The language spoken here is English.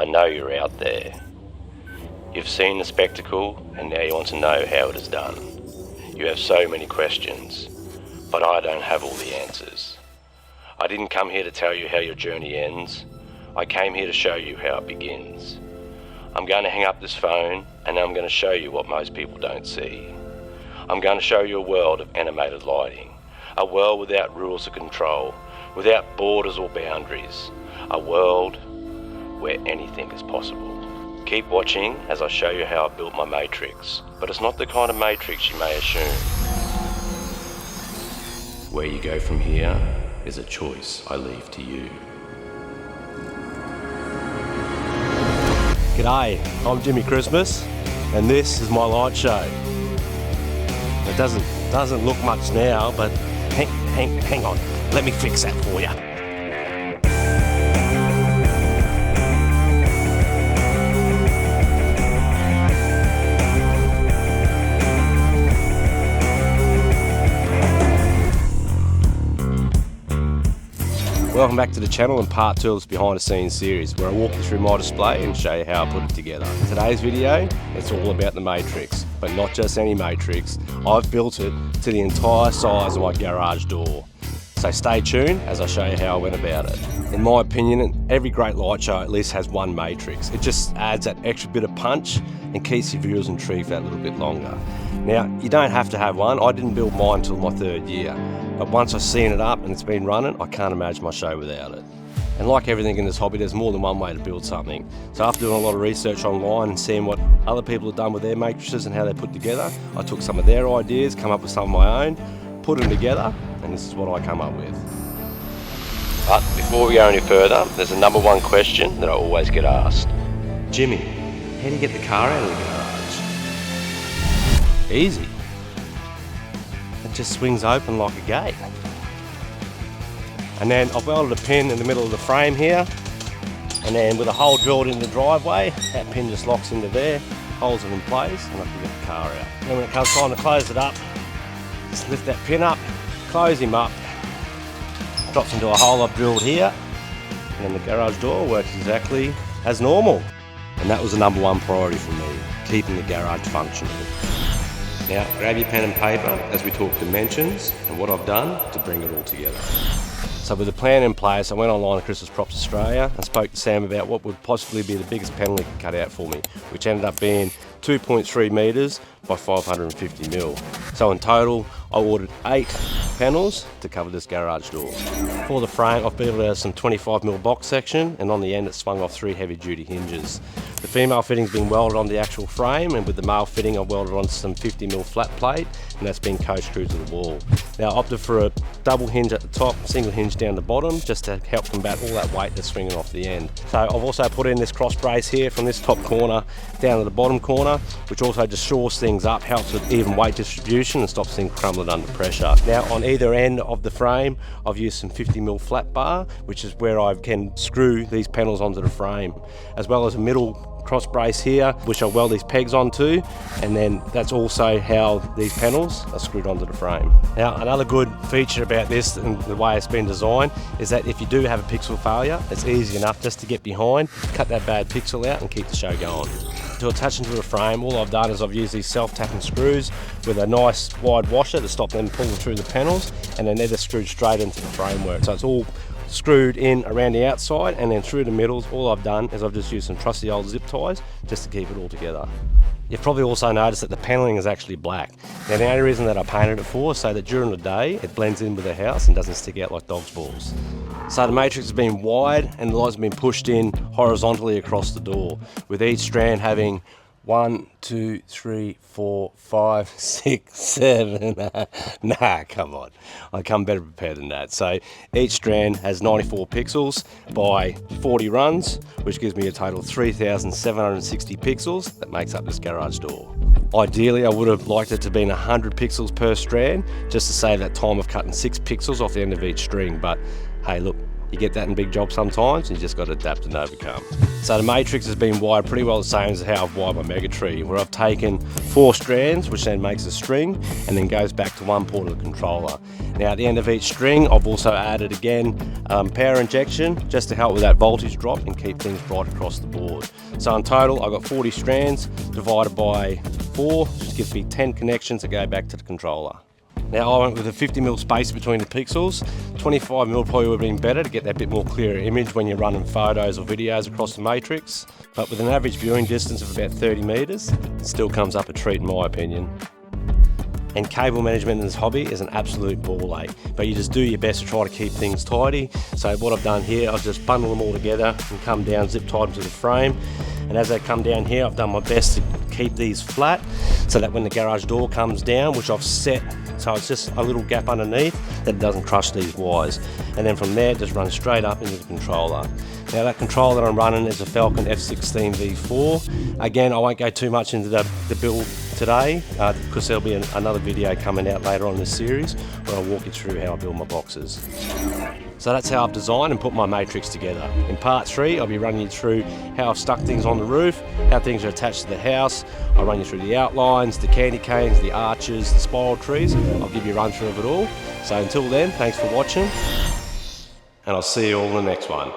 I know you're out there. You've seen the spectacle and now you want to know how it is done. You have so many questions, but I don't have all the answers. I didn't come here to tell you how your journey ends. I came here to show you how it begins. I'm going to hang up this phone and I'm going to show you what most people don't see. I'm going to show you a world of animated lighting, a world without rules of control, without borders or boundaries, a world where anything is possible. Keep watching as I show you how I built my matrix, but it's not the kind of matrix you may assume. Where you go from here is a choice I leave to you. G'day, I'm Jimmy Christmas, and this is my light show. It doesn't look much now, but hang on, let me fix that for you. Welcome back to the channel and part 2 of this behind the scenes series where I walk you through my display and show you how I put it together. In today's video, it's all about the matrix, but not just any matrix. I've built it to the entire size of my garage door. So stay tuned as I show you how I went about it. In my opinion, every great light show at least has one matrix. It just adds that extra bit of punch and keeps your viewers intrigued for that little bit longer. Now, you don't have to have one. I didn't build mine until my 3rd year. But once I've seen it up and it's been running, I can't imagine my show without it. And like everything in this hobby, there's more than one way to build something. So after doing a lot of research online and seeing what other people have done with their matrices and how they're put together, I took some of their ideas, come up with some of my own, put them together, and this is what I come up with. But before we go any further, there's a number one question that I always get asked. Jimmy, how do you get the car out of the garage? Easy. It just swings open like a gate. And then I've welded a pin in the middle of the frame here, and then with a hole drilled in the driveway, that pin just locks into there, holds it in place, and I can get the car out. Then when it comes time to close it up, just lift that pin up, close him up, drops into a hole I've drilled here, and then the garage door works exactly as normal. And that was the number one priority for me, keeping the garage functional. Now, grab your pen and paper as we talk dimensions and what I've done to bring it all together. So with the plan in place, I went online to Christmas Props Australia and spoke to Sam about what would possibly be the biggest panel he could cut out for me, which ended up being 2.3 metres by 550 mil. So in total, I ordered 8 panels to cover this garage door. For the frame, I've built out some 25 mil box section, and on the end it swung off 3 heavy duty hinges. The female fitting's been welded on the actual frame, and with the male fitting I've welded on some 50 mil flat plate, and that's been coached screwed to the wall. Now I opted for a double hinge at the top, single hinge down the bottom, just to help combat all that weight that's swinging off the end. So I've also put in this cross brace here from this top corner down to the bottom corner, which also just shores things up, helps with even weight distribution and stops things crumbling under pressure. Now on either end of the frame, I've used some 50 mil flat bar, which is where I can screw these panels onto the frame, as well as a middle cross brace here, which I'll weld these pegs onto, and then that's also how these panels are screwed onto the frame. Now another good feature about this and the way it's been designed is that if you do have a pixel failure, it's easy enough just to get behind, cut that bad pixel out and keep the show going. To attach them to the frame, all I've done is I've used these self-tapping screws with a nice wide washer to stop them pulling through the panels, and then they're just screwed straight into the framework. So it's all screwed in around the outside and then through the middles. All I've done is I've just used some trusty old zip ties just to keep it all together. You've probably also noticed that the panelling is actually black. Now the only reason that I painted it for is so that during the day it blends in with the house and doesn't stick out like dog's balls. So the matrix has been wide and the lights have been pushed in horizontally across the door, with each strand having 1, 2, 3, 4, 5, 6, 7. Nah, come on. I come better prepared than that. So each strand has 94 pixels by 40 runs, which gives me a total of 3,760 pixels that makes up this garage door. Ideally, I would have liked it to be 100 pixels per strand, just to save that time of cutting 6 pixels off the end of each string. But hey, look, You get that in big jobs sometimes, and you just got to adapt and overcome. So the matrix has been wired pretty well the same as how I've wired my mega tree, where I've taken 4 strands, which then makes a string, and then goes back to one port of the controller. Now at the end of each string, I've also added again power injection, just to help with that voltage drop and keep things bright across the board. So in total, I've got 40 strands divided by 4, which gives me 10 connections to go back to the controller. Now I went with a 50mm space between the pixels. 25mm probably would have been better to get that bit more clearer image when you're running photos or videos across the matrix. But with an average viewing distance of about 30 metres, it still comes up a treat in my opinion. And cable management in this hobby is an absolute ball ache, but you just do your best to try to keep things tidy. So what I've done here, I've just bundled them all together and come down, zip tied them to the frame. And as they come down here, I've done my best to keep these flat so that when the garage door comes down, which I've set so it's just a little gap underneath, that it doesn't crush these wires. And then from there, just run straight up into the controller. Now that controller that I'm running is a Falcon F16 V4. Again, I won't go too much into the build today because there'll be another video coming out later on in this series where I'll walk you through how I build my boxes. So that's how I've designed and put my matrix together. In part 3, I'll be running you through how I've stuck things on the roof, how things are attached to the house. I'll run you through the outlines, the candy canes, the arches, the spiral trees. I'll give you a run through of it all. So until then, thanks for watching, and I'll see you all in the next one.